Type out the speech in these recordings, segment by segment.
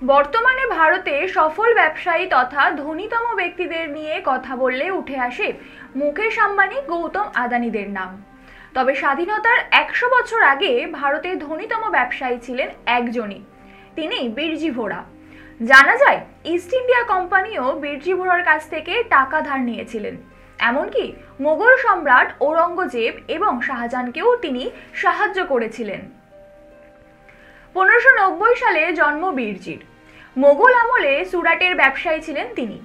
বর্তমানে ভারতে সফল ব্যবসায়ী তথা ধনীতম ব্যক্তিদের নিয়ে কথা বললে উঠে আসে মুকেশ আম্বানি, গৌতম আদানিদের নাম। তবে স্বাধীনতার 100 বছর আগে ভারতের ধনীতম ব্যবসায়ী ছিলেন একজনই, তিনি বিরজি ভোরা। জানা যায় ইস্ট ইন্ডিয়া কোম্পানিও বিরজি ভোরার কাছ থেকে টাকা ধার নিয়েছিলেন। এমনকি মোগল সম্রাট ঔরঙ্গজেব এবং শাহজাহানকেও তিনি সাহায্য করেছিলেন। 1590 সালে জন্ম বিরজির। মোগল আমলে সুরাটের ব্যবসায়ী ছিলেন তিনি।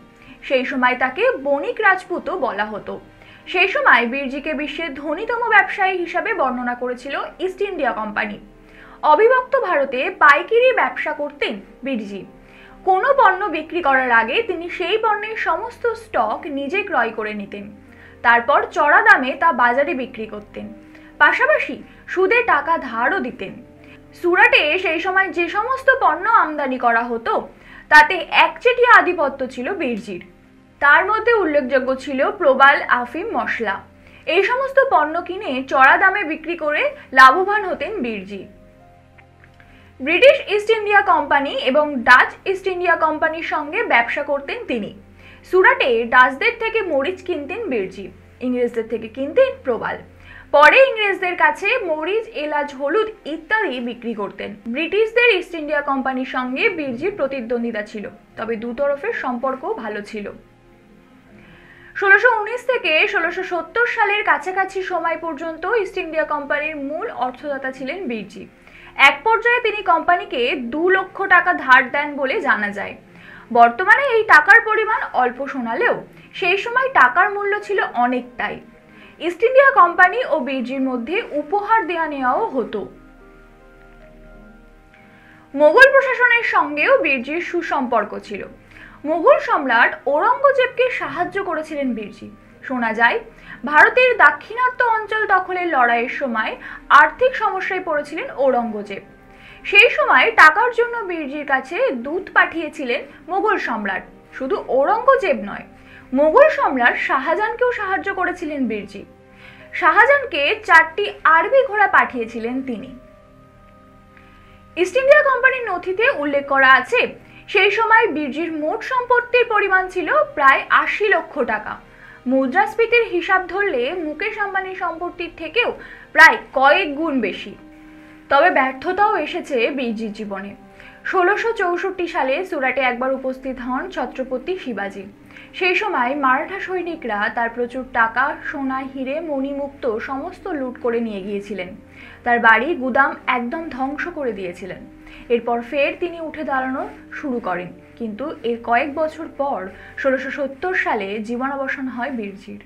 সেই সময় তাকে বণিক রাজপুতও বলা হতো। সেই সময় বিরজিকে বিশ্বের ধনীতম ব্যবসায়ী হিসাবে বর্ণনা করেছিল ইস্ট ইন্ডিয়া কোম্পানি। অবিভক্ত ভারতে পাইকারি ব্যবসা করতেন বিরজি। কোনো পণ্য বিক্রি করার আগে তিনি সেই পণ্যের সমস্ত স্টক নিজে ক্রয় করে নিতেন, তারপর চড়া দামে তা বাজারে বিক্রি করতেন। পাশাপাশি সুদে টাকা ধারও দিতেন। সুরাটে সেই সময় যে সমস্ত পণ্য আমদানি করা হতো তাতে একচেটিয়া আধিপত্য ছিল বিরজির। তার মধ্যে উল্লেখযোগ্য ছিল প্রবাল, আফিম, মশলা। এই সমস্ত পণ্য কিনে চড়া দামে বিক্রি করে লাভবান হতেন বিরজি। ব্রিটিশ ইস্ট ইন্ডিয়া কোম্পানি এবং ডাচ ইস্ট ইন্ডিয়া কোম্পানির সঙ্গে ব্যবসা করতেন তিনি। সুরাটে ডাচদের থেকে মরিচ কিনতেন বিরজি, ইংরেজদের থেকে কিনতেন প্রবাল। পরে ইংরেজদের কাছে মরিচ, এলাচ, হলুদ ইত্যাদি বিক্রি করতেন। ব্রিটিশদের ইস্ট ইন্ডিয়া কোম্পানির সঙ্গে বিরজির প্রতিদ্বন্দ্বিতা ছিল, তবে দুতরফের সম্পর্ক ভালো ছিল। 1619 থেকে 1670 সালের কাছাকাছি সময় পর্যন্ত ইস্ট ইন্ডিয়া কোম্পানির মূল অর্থদাতা ছিলেন বিরজি। এক পর্যায়ে তিনি কোম্পানিকে 2 লক্ষ টাকা ধার দেন বলে জানা যায়। বর্তমানে এই টাকার পরিমাণ অল্প শোনালেও সেই সময় টাকার মূল্য ছিল অনেকটাই। ইস্ট ইন্ডিয়া কোম্পানি ও বিরজির মধ্যে উপহার দেয়া নেওয়াও হতো। মোগল প্রশাসনের সঙ্গেও বিরজির সুসম্পর্ক ছিল। মোগল সম্রাট ঔরঙ্গজেবকে সাহায্য করেছিলেন বিরজি। শোনা যায় ভারতের দাক্ষিণাত্য অঞ্চল দখলের লড়াইয়ের সময় আর্থিক সমস্যায় পড়েছিলেন ঔরঙ্গজেব। সেই সময় টাকার জন্য বিরজির কাছে দূত পাঠিয়েছিলেন মোগল সম্রাট। শুধু ঔরঙ্গজেব নয়, মোগল সম্রাট শাহজাহানকেও সাহায্য করেছিলেন বিরজি। শাহজাহানকে 4টি আরবি ঘোড়া পাঠিয়েছিলেন তিনি। ইস্ট ইন্ডিয়া কোম্পানির নথিতে উল্লেখ করা আছে সেই সময় বিরজির মোট সম্পত্তির পরিমাণ ছিল প্রায় 80 লক্ষ টাকা। মুদ্রাস্ফীতির হিসাব ধরলে মুকেশ আম্বানির সম্পত্তির থেকেও প্রায় কয়েক গুণ বেশি। তবে ব্যর্থতাও এসেছে বিরজির জীবনে। 1664 সালে সুরাটে একবার উপস্থিত হন ছত্রপতি শিবাজি। সেই সময় মারাঠা সৈনিকরা তার প্রচুর টাকা, সোনা, হিরে, মণিমুক্ত সমস্ত লুট করে নিয়ে গিয়েছিলেন। তার বাড়ি, গুদাম একদম ধ্বংস করে দিয়েছিলেন। এরপর ফের তিনি উঠে দাঁড়ানো শুরু করেন, কিন্তু এর কয়েক বছর পর 1670 সালে জীবনাবসান হয় বিরজির।